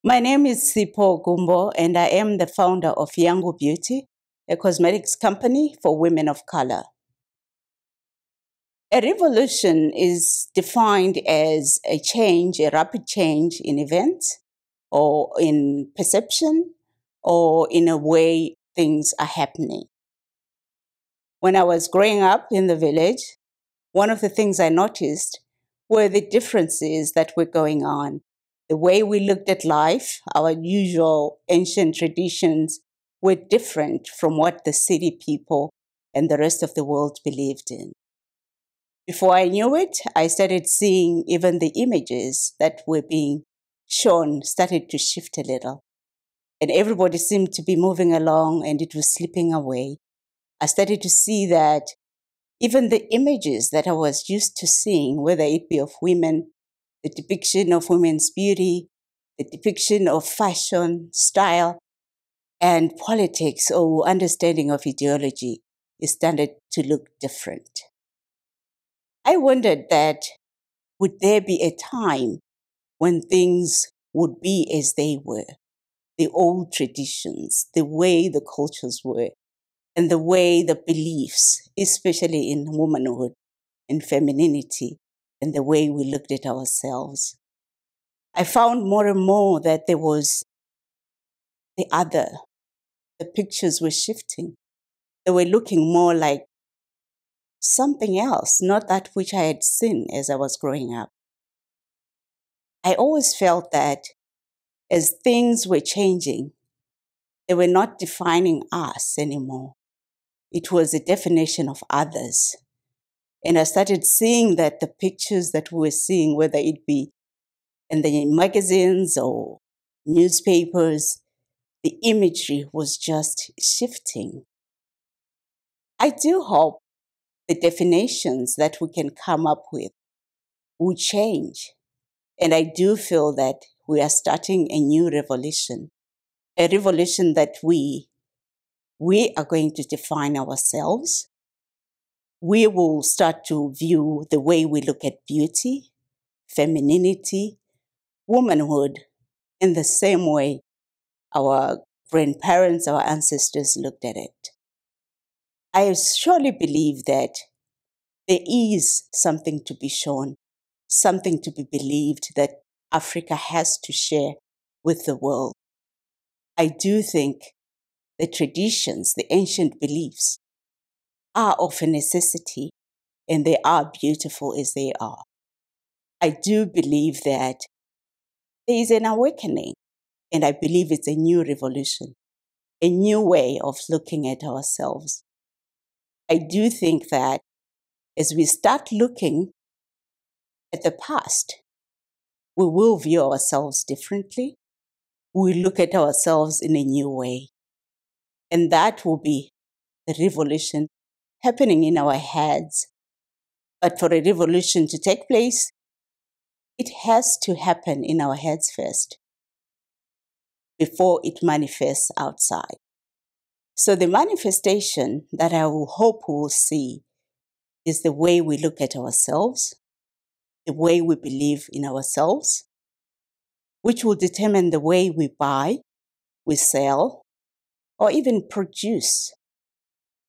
My name is Sipho Gumbo, and I am the founder of Yangu Beauty, a cosmetics company for women of color. A revolution is defined as a change, a rapid change in events or in perception or in a way things are happening. When I was growing up in the village, one of the things I noticed were the differences that were going on. The way we looked at life, our usual ancient traditions were different from what the city people and the rest of the world believed in. Before I knew it, I started seeing even the images that were being shown started to shift a little. And everybody seemed to be moving along and it was slipping away. I started to see that even the images that I was used to seeing, whether it be of women, the depiction of women's beauty, the depiction of fashion, style, and politics or understanding of ideology, it started to look different. I wondered that would there be a time when things would be as they were, the old traditions, the way the cultures were, and the way the beliefs, especially in womanhood and femininity, and the way we looked at ourselves. I found more and more that there was the other. The pictures were shifting. They were looking more like something else, not that which I had seen as I was growing up. I always felt that as things were changing, they were not defining us anymore. It was a definition of others. And I started seeing that the pictures that we were seeing, whether it be in the magazines or newspapers, the imagery was just shifting. I do hope the definitions that we can come up with will change. And I do feel that we are starting a new revolution, a revolution that we are going to define ourselves. We will start to view the way we look at beauty, femininity, womanhood in the same way our grandparents, our ancestors looked at it. I surely believe that there is something to be shown, something to be believed that Africa has to share with the world. I do think the traditions, the ancient beliefs are of a necessity and they are beautiful as they are. I do believe that there is an awakening and I believe it's a new revolution, a new way of looking at ourselves. I do think that as we start looking at the past, we will view ourselves differently. We look at ourselves in a new way. And that will be the revolution happening in our heads. But for a revolution to take place, it has to happen in our heads first before it manifests outside. So the manifestation that I will hope we will see is the way we look at ourselves, the way we believe in ourselves, which will determine the way we buy, we sell, or even produce.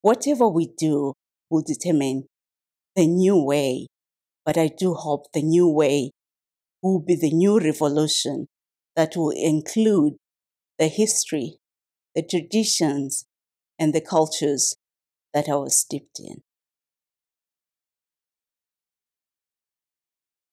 Whatever we do will determine the new way, but I do hope the new way will be the new revolution that will include the history, the traditions, and the cultures that I was steeped in.